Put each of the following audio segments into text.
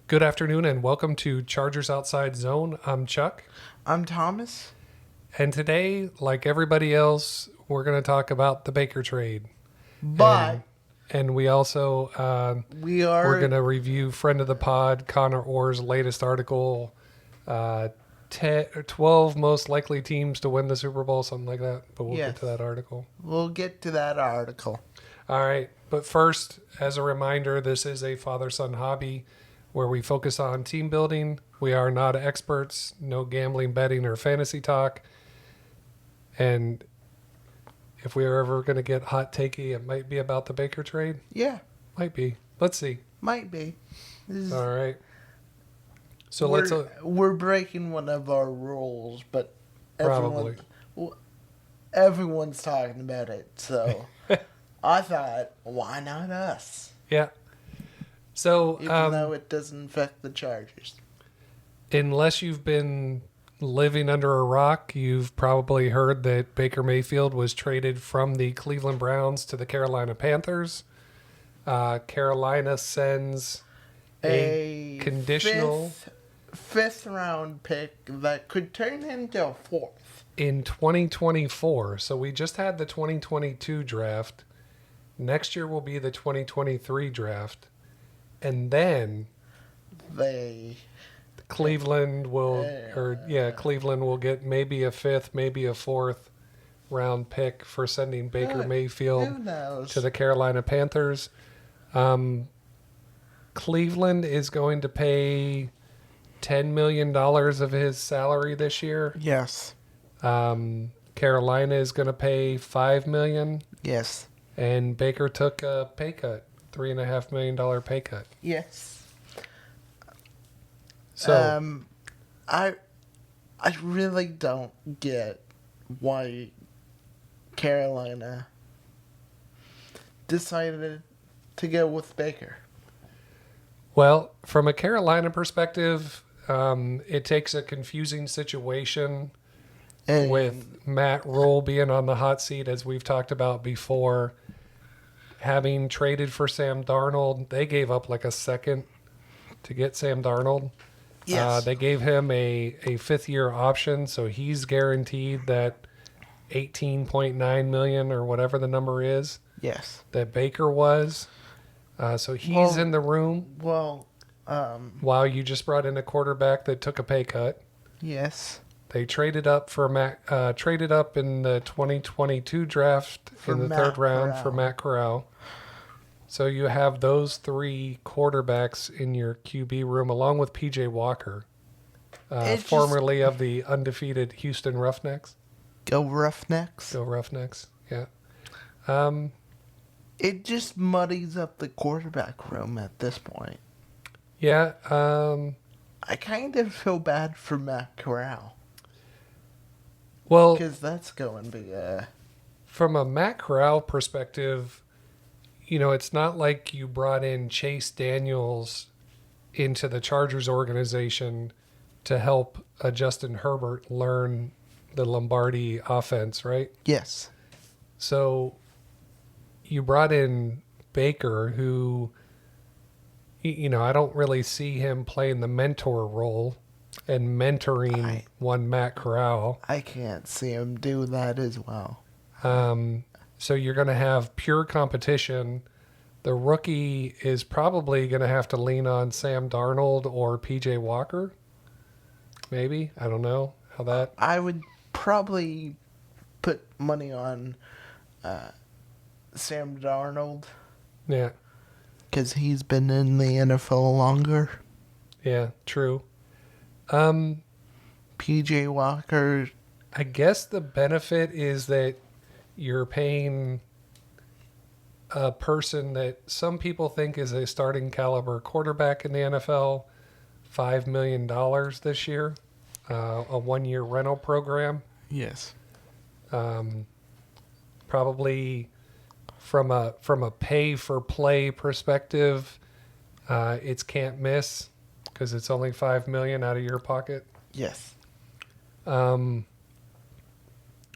Good afternoon and welcome to Chargers Outside Zone. I'm Chuck. I'm Thomas. And today, like everybody else, we're going to talk about the Baker trade. But And we also, we we're going are to review friend of the pod, Conor Orr's latest article, 10, 12 most likely teams to win the Super Bowl, something like that. But we'll get to that article. We'll get to that article. All right. But first, as a reminder, this is a father-son hobby where we focus on team building. We are not experts, no gambling, betting, or fantasy talk. And if we are ever going to get hot takey, it might be about the Baker trade. Yeah, Might be. Let's see. might be. All right. So we're breaking one of our rules, but Probably. everyone's talking about it. So I thought, why not us? yeah. So Even though it doesn't affect the Chargers. unless you've been living under a rock, you've probably heard that Baker Mayfield was traded from the Cleveland Browns to the Carolina Panthers. Carolina sends a conditional fifth round pick that could turn into a fourth. in 2024. So we just had the 2022 draft. Next year will be the 2023 draft. And then Cleveland will Cleveland will get maybe a fifth, maybe a fourth round pick for sending Baker Mayfield to the Carolina Panthers. Cleveland is going to pay $10 million of his salary this year. Yes. Carolina is going to pay $5 million. Yes. And Baker took a pay cut, $3.5 million pay cut. Yes. So I really don't get why Carolina decided to go with Baker. Well, from a Carolina perspective, it takes a confusing situation with Matt Rule being on the hot seat, as we've talked about before. Having traded for Sam Darnold, they gave up like a second to get Sam Darnold. Yes. They gave him a fifth-year option, so he's guaranteed that $18.9 million or whatever the number is. Yes. That Baker was. So he's in the room. Well, While you just brought in a quarterback that took a pay cut. yes. They traded up for traded up in the 2022 draft in the third round for Matt Corral. So you have those three quarterbacks in your QB room, along with P.J. Walker, formerly of the undefeated Houston Roughnecks. Go Roughnecks. Go Roughnecks, yeah. It just muddies up the quarterback room at this point. Yeah. I kind of feel bad for Matt Corral. Well, Because that's going to be from a Matt Corral perspective, it's not like you brought in Chase Daniels into the Chargers organization to help Justin Herbert learn the Lombardi offense, right? Yes. So you brought in Baker, who, I don't really see him playing the mentor role and mentoring one Matt Corral. I can't see him do that as well. So you're going to have pure competition. The rookie is probably going to have to lean on Sam Darnold or P.J. Walker. Maybe. I don't know how that... I would probably put money on Sam Darnold. Yeah. Because he's been in the NFL longer. Yeah, true. P.J. Walker. I guess the benefit is that you're paying a person that some people think is a starting caliber quarterback in the NFL $5 million this year, a 1-year rental program. Yes. Probably from a pay for play perspective, it's can't miss because it's only $5 million out of your pocket. Yes.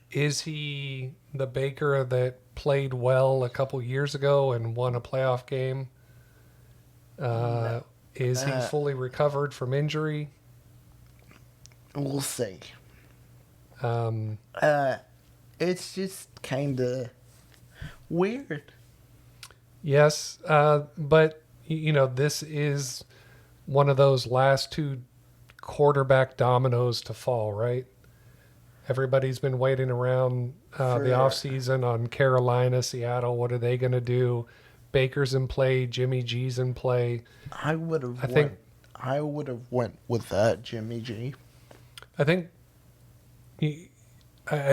Is he the Baker that played well a couple years ago and won a playoff game? No. Is he fully recovered from injury? We'll see. Um, It's just kind of weird. yes, but, this is one of those last two quarterback dominoes to fall, right? Everybody's been waiting around the offseason on Carolina, Seattle. What are they going to do? Baker's in play. Jimmy G's in play. I would have went with Jimmy G. I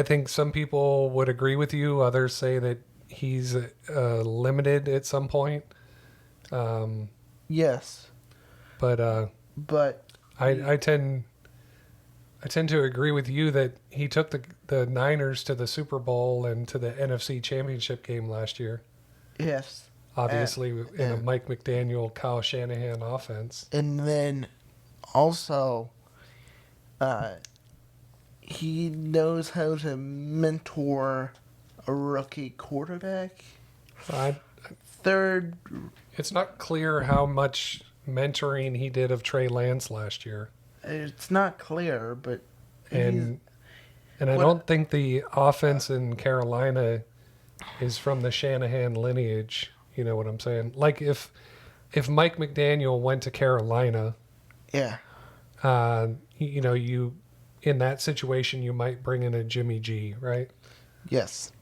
think some people would agree with you. Others say that he's limited at some point. Yes, but I tend to agree with you that he took the Niners to the Super Bowl and to the NFC Championship game last year. Yes. Obviously, in a Mike McDaniel, Kyle Shanahan offense. And then also, he knows how to mentor a rookie quarterback. Third, it's not clear how much mentoring he did of Trey Lance last year. It's not clear, but and I don't think the offense in Carolina is from the Shanahan lineage. You know what I'm saying? Like if Mike McDaniel went to Carolina, yeah, you in that situation you might bring in a Jimmy G, right? Yes.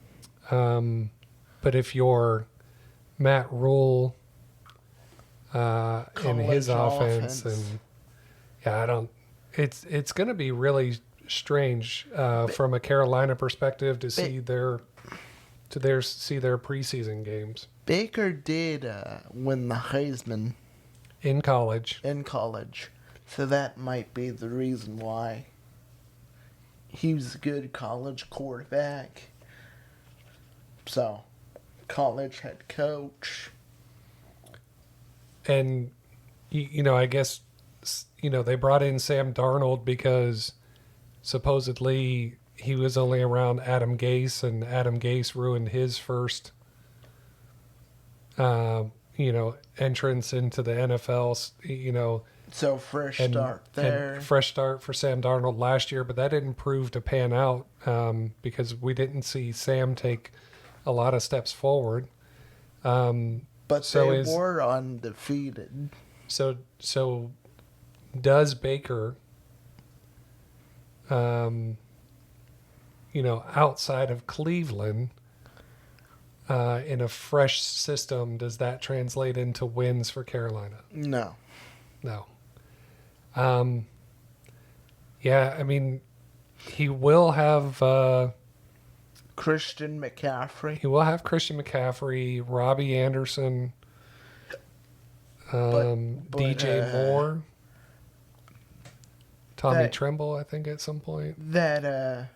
But if you're Matt Rule in his offense, and I don't. It's going to be really strange from a Carolina perspective to see their preseason games. Baker did win the Heisman in college. So that might be the reason why he was a good college quarterback. So, college head coach. And, I guess, they brought in Sam Darnold because supposedly he was only around Adam Gase, and Adam Gase ruined his first, entrance into the NFL, So fresh start there. And fresh start for Sam Darnold last year, but that didn't prove to pan out because we didn't see Sam take a lot of steps forward. But they were undefeated. So does Baker, outside of Cleveland, in a fresh system, does that translate into wins for Carolina? No. He will have Christian McCaffrey. He will have Christian McCaffrey, Robbie Anderson, DJ Moore, Tommy Tremble, I think, at some point. That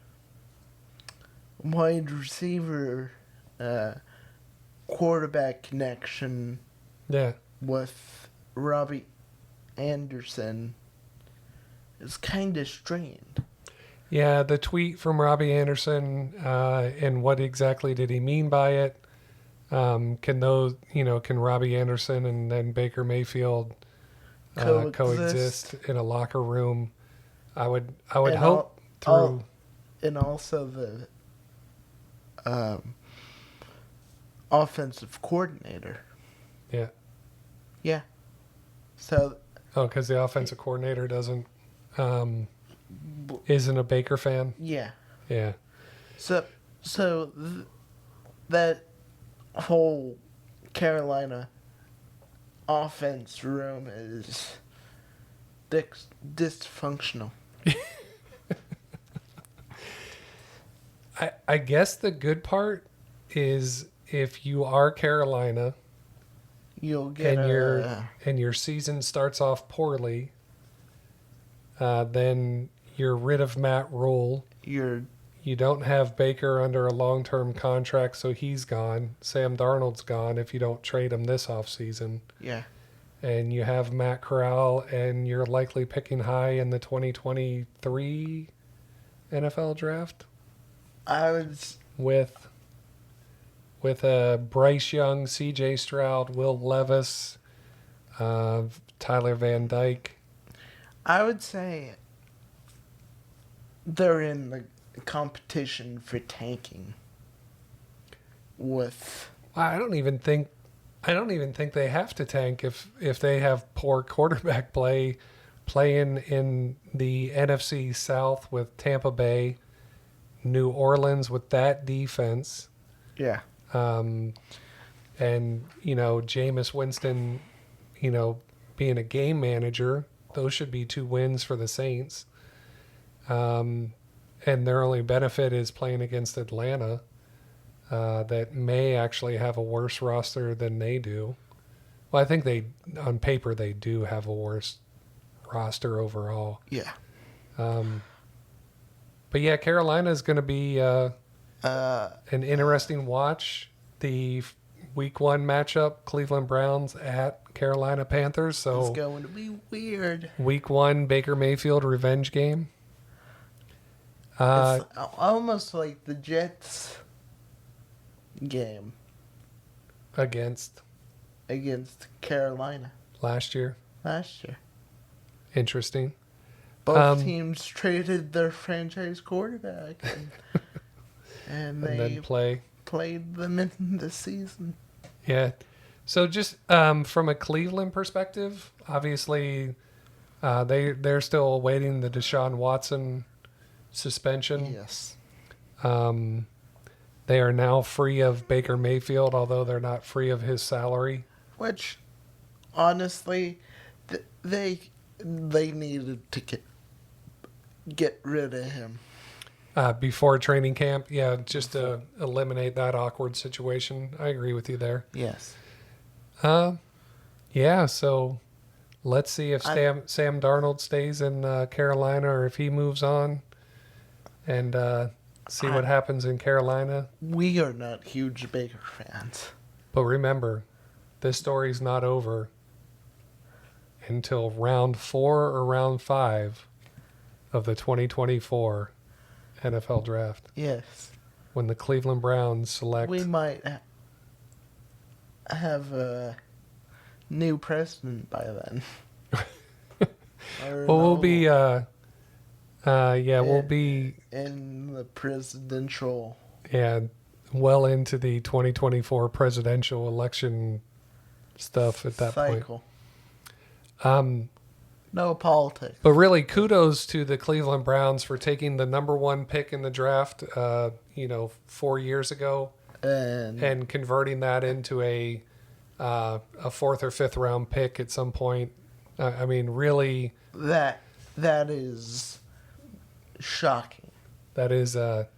wide receiver quarterback connection with Robbie Anderson is kind of strained. Yeah, the tweet from Robbie Anderson, and what exactly did he mean by it? Can Robbie Anderson and then Baker Mayfield coexist in a locker room? I would hope through. And also the offensive coordinator. Yeah. Yeah. So. Oh, because the offensive coordinator doesn't. Isn't a Baker fan? Yeah. Yeah. So that whole Carolina offense room is dysfunctional. I guess the good part is if you are Carolina, you'll get and your season starts off poorly, then you're rid of Matt Rule. You don't have Baker under a long-term contract, so he's gone. Sam Darnold's gone if you don't trade him this offseason. Yeah. And you have Matt Corral, and you're likely picking high in the 2023 NFL draft. With Bryce Young, C.J. Stroud, Will Levis, Tyler Van Dyke. I would say they're in the competition for tanking with... I don't even think they have to tank if they have poor quarterback play, playing in the NFC South with Tampa Bay, New Orleans with that defense. Yeah. And, Jameis Winston, being a game manager, those should be 2 wins for the Saints. And their only benefit is playing against Atlanta, that may actually have a worse roster than they do. Well, I think on paper, they do have a worse roster overall. Yeah. But yeah, Carolina is going to be an interesting watch. The Week 1 matchup, Cleveland Browns at Carolina Panthers. So it's going to be weird. Week 1 Baker Mayfield revenge game. It's almost like the Jets game Against Carolina last year. Interesting. Interesting. Both teams traded their franchise quarterback, and they played them in the season. Yeah. So just from a Cleveland perspective, obviously they're still awaiting the Deshaun Watson suspension. Yes. They are now free of Baker Mayfield, although they're not free of his salary. Which, honestly, they needed to get rid of him. Before training camp, just to eliminate that awkward situation. I agree with you there. Yes. So let's see if Sam Darnold stays in Carolina or if he moves on, and see what happens in Carolina. We are not huge Baker fans. But remember, this story's not over until round 4 or round 5 of the 2024 NFL Draft. Yes. When the Cleveland Browns select... We might have a new president by then. Well, we'll be... we'll be... in the presidential... Yeah, well into the 2024 presidential election stuff at that cycle. Point. No politics. But really, kudos to the Cleveland Browns for taking the number 1 pick in the draft, 4 years ago, and converting that into a 4th or 5th round pick at some point. Really, that is shocking. That is, I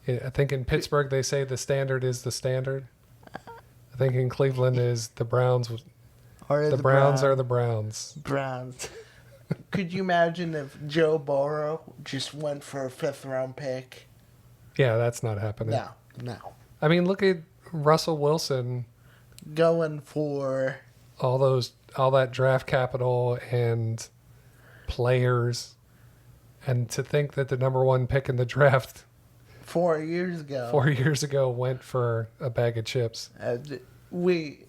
think in Pittsburgh they say the standard is the standard. I think in Cleveland is the Browns. The Browns are the Browns. Browns. Could you imagine if Joe Burrow just went for a 5th round pick? Yeah, that's not happening. No. Look at Russell Wilson going for all that draft capital and players, and to think that the number 1 pick in the draft 4 years ago went for a bag of chips. We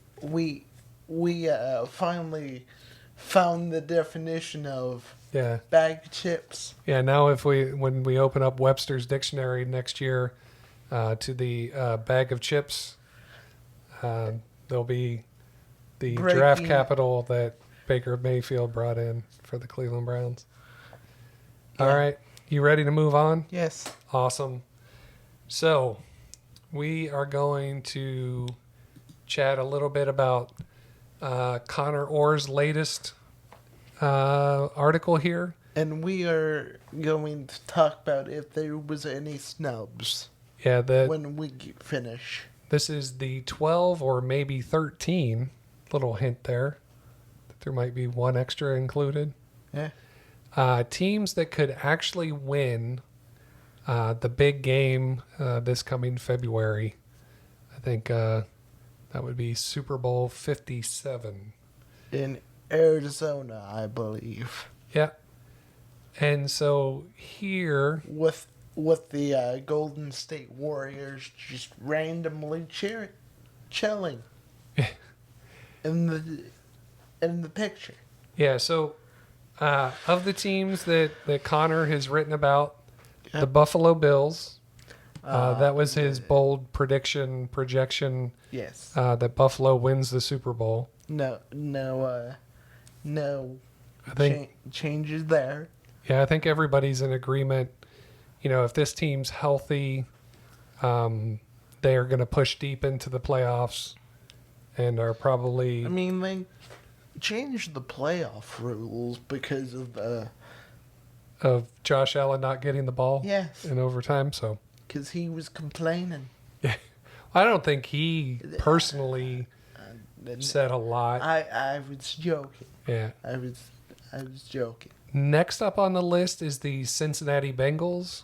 finally found the definition of bag of chips. Yeah, now when we open up Webster's dictionary next year to the bag of chips, there'll be the draft capital that Baker Mayfield brought in for the Cleveland Browns. Yeah. All right, you ready to move on? Yes. Awesome. So we are going to chat a little bit about Conor Orr's latest article here. And we are going to talk about if there was any snubs. Yeah, when we finish. This is the 12 or maybe 13, little hint there, that there might be 1 extra included. Yeah. Teams that could actually win the big game this coming February. I think that would be Super Bowl 57. In Arizona, I believe. Yeah. And so here... With the Golden State Warriors just randomly chilling in the picture. Yeah, so of the teams that Connor has written about, the Buffalo Bills, that was his bold projection. Yes. That Buffalo wins the Super Bowl. No changes there. Yeah, I think everybody's in agreement. If this team's healthy, they are going to push deep into the playoffs and are probably... I mean, they changed the playoff rules because of Josh Allen not getting the ball in overtime, so... Because he was complaining. Yeah. I don't think he personally said a lot. I was joking. Yeah. I was joking. Next up on the list is the Cincinnati Bengals.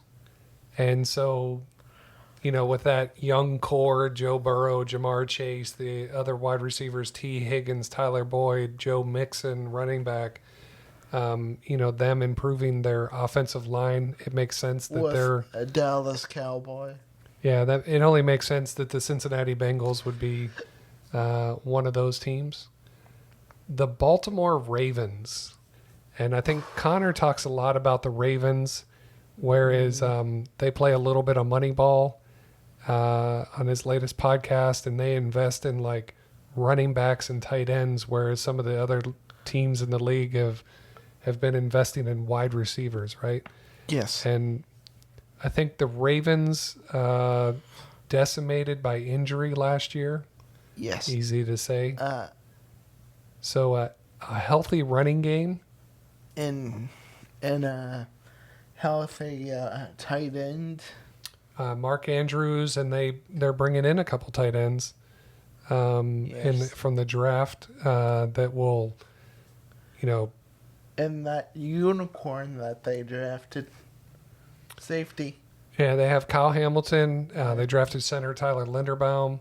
And so, with that young core, Joe Burrow, Jamar Chase, the other wide receivers, T. Higgins, Tyler Boyd, Joe Mixon, running back, them improving their offensive line, it makes sense that they're a Dallas Cowboy. Yeah, it only makes sense that the Cincinnati Bengals would be one of those teams. The Baltimore Ravens, and I think Connor talks a lot about the Ravens, whereas they play a little bit of Moneyball on his latest podcast, and they invest in like running backs and tight ends, whereas some of the other teams in the league have been investing in wide receivers, right? Yes. And I think the Ravens decimated by injury last year. Yes. Easy to say. So a healthy running game. And a healthy tight end. Mark Andrews, and they're bringing in a couple tight ends from the draft that will, And that unicorn that they drafted, safety. Yeah, they have Kyle Hamilton. They drafted center Tyler Linderbaum.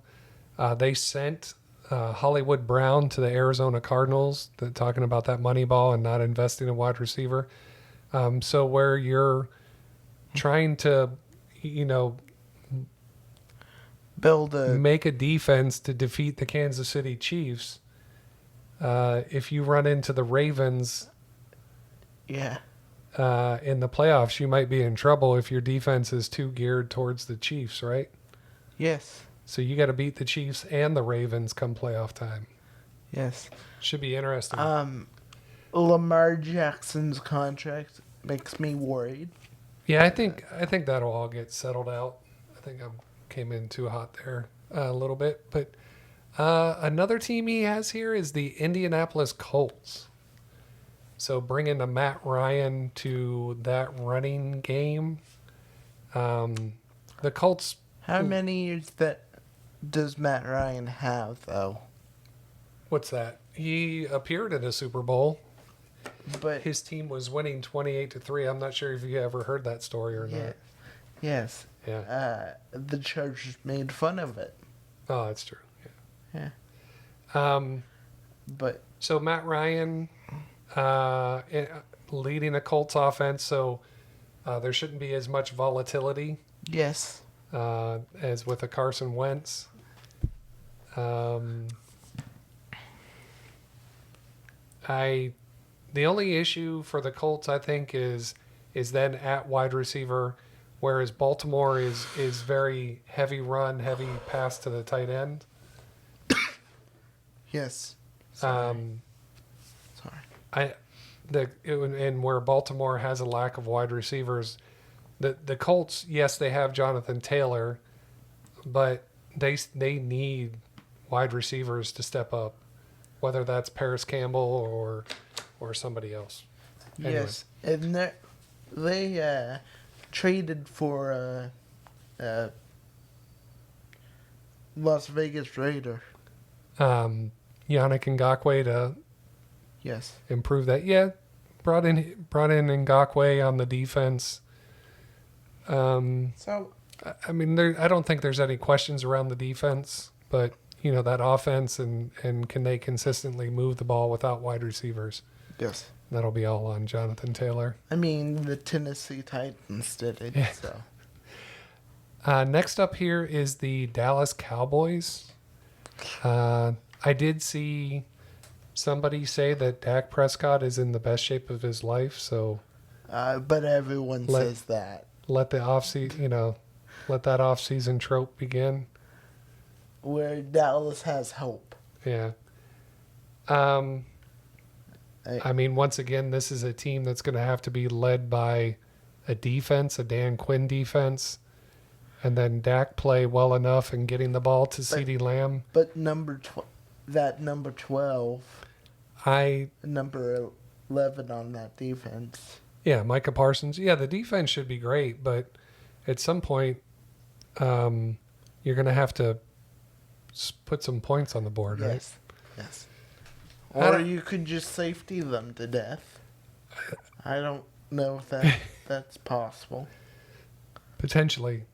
They sent Hollywood Brown to the Arizona Cardinals. They're talking about that money ball and not investing in wide receiver. So where you're trying to, make a defense to defeat the Kansas City Chiefs, if you run into the Ravens... Yeah. In the playoffs, you might be in trouble if your defense is too geared towards the Chiefs, right? Yes. So you got to beat the Chiefs and the Ravens come playoff time. Yes. Should be interesting. Lamar Jackson's contract makes me worried. Yeah, I think that'll all get settled out. I think I came in too hot there a little bit. But another team he has here is the Indianapolis Colts. So bringing the Matt Ryan to that running game. The Colts... How many years does Matt Ryan have, though? What's that? He appeared in a Super Bowl. But his team was winning 28-3. I'm not sure if you ever heard that story or not. Yes. Yeah. The Chargers made fun of it. Oh, that's true. Yeah. But so Matt Ryan... leading a Colts offense, so there shouldn't be as much volatility. Yes. As with a Carson Wentz. The only issue for the Colts, I think, is then at wide receiver, whereas Baltimore is very heavy run, heavy pass to the tight end. Yes. And where Baltimore has a lack of wide receivers, the Colts, yes, they have Jonathan Taylor, but they need wide receivers to step up, whether that's Paris Campbell or somebody else. Anyway. Yes, and they traded for Las Vegas Raider. Yannick Ngakoue to improve that. Yeah, brought in Ngakoue on the defense. So I mean, I don't think there's any questions around the defense, but that offense and can they consistently move the ball without wide receivers? Yes. That'll be all on Jonathan Taylor. I mean, the Tennessee Titans did it. Yeah. So. Next up here is the Dallas Cowboys. I did see somebody say that Dak Prescott is in the best shape of his life. So, but everyone says that. Let the let that off-season trope begin. Where Dallas has hope. Yeah. I mean, once again, this is a team that's going to have to be led by a defense, a Dan Quinn defense, and then Dak play well enough in getting the ball to CeeDee Lamb. But number 12, number 11 on that defense. Yeah, Micah Parsons. Yeah, the defense should be great, but at some point, you're going to have to put some points on the board, right? Yes. Or you could just safety them to death. I don't know if that's possible. Potentially.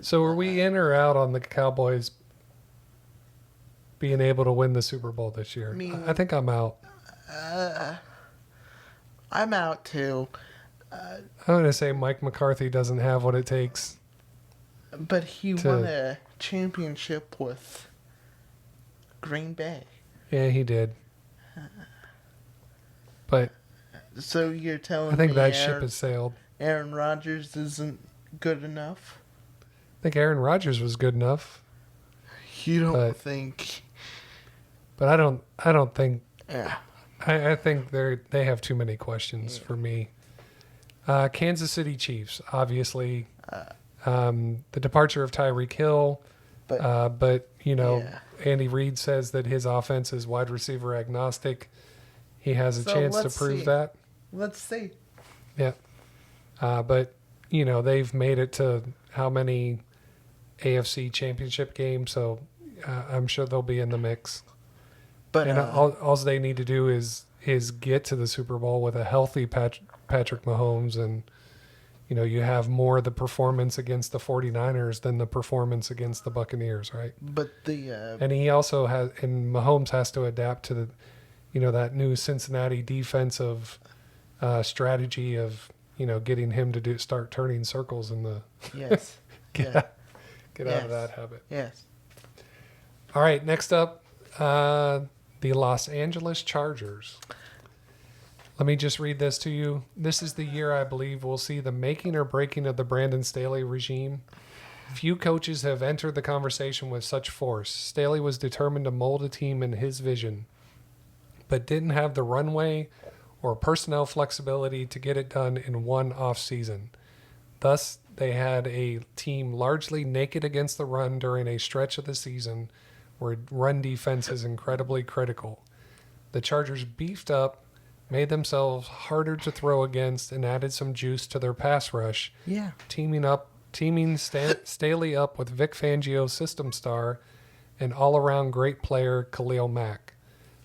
So are we in or out on the Cowboys being able to win the Super Bowl this year? I think I'm out. I'm out too. I'm going to say Mike McCarthy doesn't have what it takes. But he won a championship with Green Bay. Yeah, he did. But so you're telling me I think that ship has sailed. Aaron Rodgers isn't good enough? I think Aaron Rodgers was good enough. You don't think? But I don't think. Yeah. I think they have too many questions for me. Kansas City Chiefs, obviously. The departure of Tyreek Hill. But Andy Reid says that his offense is wide receiver agnostic. He has a chance to prove that. Let's see. Yeah. But, they've made it to how many AFC championship games, so I'm sure they'll be in the mix. But all they need to do is get to the Super Bowl with a healthy Patrick Mahomes, and you have more of the performance against the 49ers than the performance against the Buccaneers, right? But and he also has, and Mahomes has to adapt to the that new Cincinnati defensive strategy of getting him to start turning circles in the get out of that habit. Yes. All right, next up, the Los Angeles Chargers. Let me just read this to you. This is the year I believe we'll see the making or breaking of the Brandon Staley regime. Few coaches have entered the conversation with such force. Staley was determined to mold a team in his vision, but didn't have the runway or personnel flexibility to get it done in one off-season. Thus, they had a team largely naked against the run during a stretch of the season where run defense is incredibly critical. The Chargers beefed up, made themselves harder to throw against, and added some juice to their pass rush. Yeah. Teaming Staley up with Vic Fangio's system star and all-around great player Khalil Mack.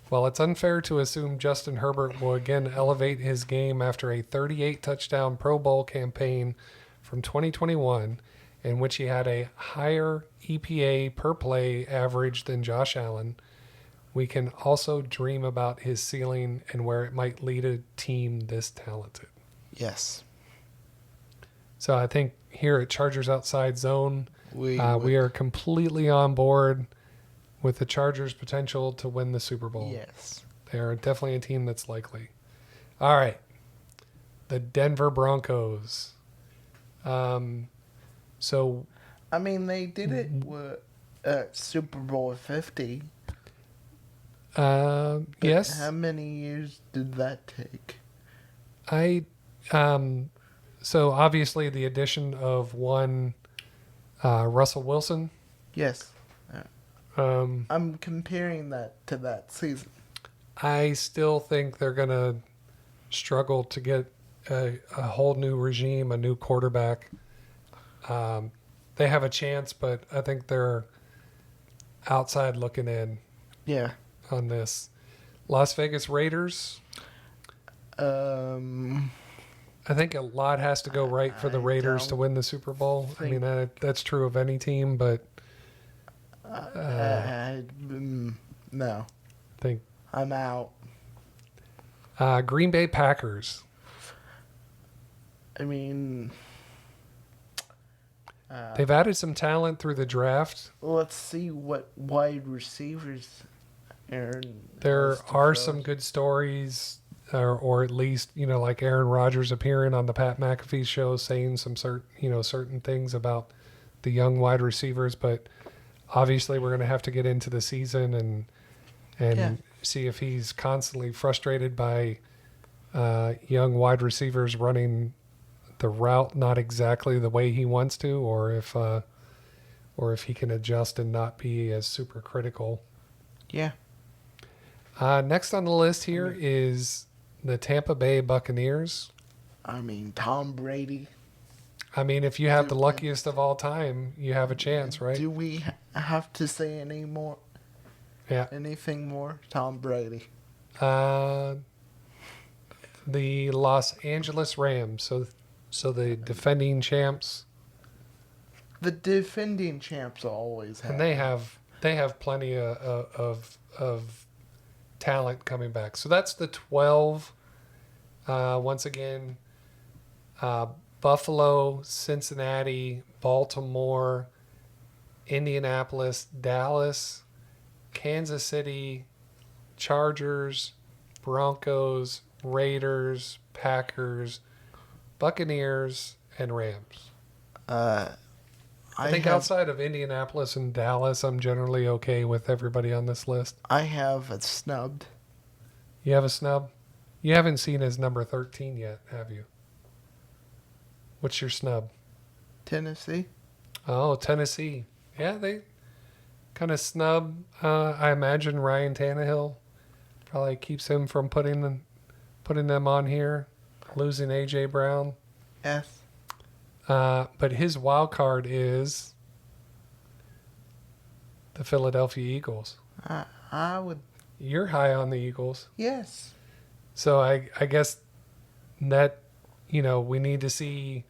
While it's unfair to assume Justin Herbert will again elevate his game after a 38-touchdown Pro Bowl campaign from 2021, in which he had a higher EPA per play average than Josh Allen, we can also dream about his ceiling and where it might lead a team this talented. Yes. So I think here at Chargers Outside Zone, we are completely on board with the Chargers' potential to win the Super Bowl. Yes. They are definitely a team that's likely. All right. The Denver Broncos. So, I mean, they did it with Super Bowl 50. Yes. How many years did that take? So obviously the addition of one Russell Wilson. Yes. I'm comparing that to that season. I still think they're going to struggle to get a whole new regime, a new quarterback. They have a chance, but I think they're outside looking in. Yeah. On this. Las Vegas Raiders. I think a lot has to go right for the Raiders to win the Super Bowl. I mean, that's true of any team, but no. I'm out. Green Bay Packers. I mean, they've added some talent through the draft. Let's see what wide receivers There are some good stories, or at least, like Aaron Rodgers appearing on the Pat McAfee show saying some certain things about the young wide receivers, but obviously we're going to have to get into the season and see if he's constantly frustrated by young wide receivers running the route not exactly the way he wants to, or if he can adjust and not be as super critical. Yeah. Next on the list here is the Tampa Bay Buccaneers. Tom Brady. If you have the luckiest of all time, you have a chance, right? Do we have to say any more? Yeah. Anything more? Tom Brady. The Los Angeles Rams. So the defending champs. The defending champs always have. And they have plenty of talent coming back. So that's the 12. Once again, Buffalo, Cincinnati, Baltimore, Indianapolis, Dallas, Kansas City, Chargers, Broncos, Raiders, Packers, Buccaneers, and Rams. I think outside of Indianapolis and Dallas, I'm generally okay with everybody on this list. I have a snubbed. You have a snub? You haven't seen his number 13 yet, have you? What's your snub? Tennessee. Oh, Tennessee. Yeah, they kind of snub. I imagine Ryan Tannehill probably keeps him from putting them on here. Losing A.J. Brown. Yes. But his wild card is the Philadelphia Eagles. I would. You're high on the Eagles. Yes. So I guess that, we need to see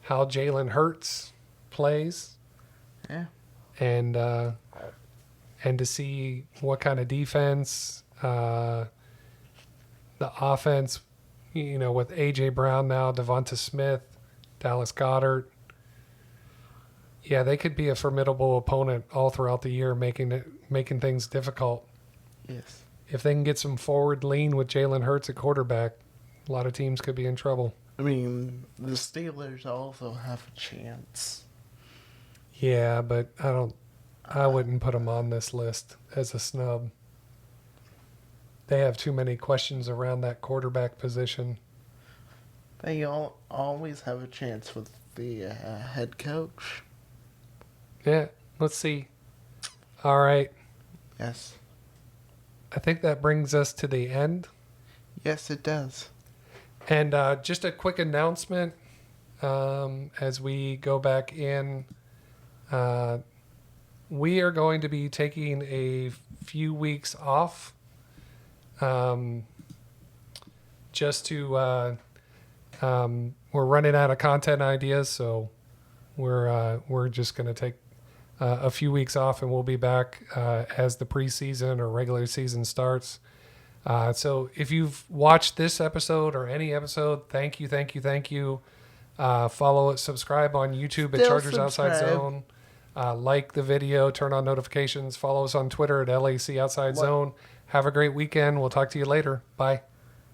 how Jalen Hurts plays. Yeah. And to see what kind of defense, the offense, with A.J. Brown now, Devonta Smith, Dallas Goedert. Yeah, they could be a formidable opponent all throughout the year, making things difficult. Yes. If they can get some forward lean with Jalen Hurts at quarterback, a lot of teams could be in trouble. The Steelers also have a chance. Yeah, but I wouldn't put them on this list as a snub. They have too many questions around that quarterback position. They always have a chance with the head coach. Yeah, let's see. All right. Yes. I think that brings us to the end. Yes, it does. And just a quick announcement as we go back in. We are going to be taking a few weeks off just to we're running out of content ideas, so we're just going to take a few weeks off, and we'll be back as the preseason or regular season starts. So if you've watched this episode or any episode, thank you. Follow it, subscribe on YouTube at Chargers Outside Zone. Like the video, turn on notifications, follow us on Twitter at LAC Outside Zone. Have a great weekend. We'll talk to you later. Bye.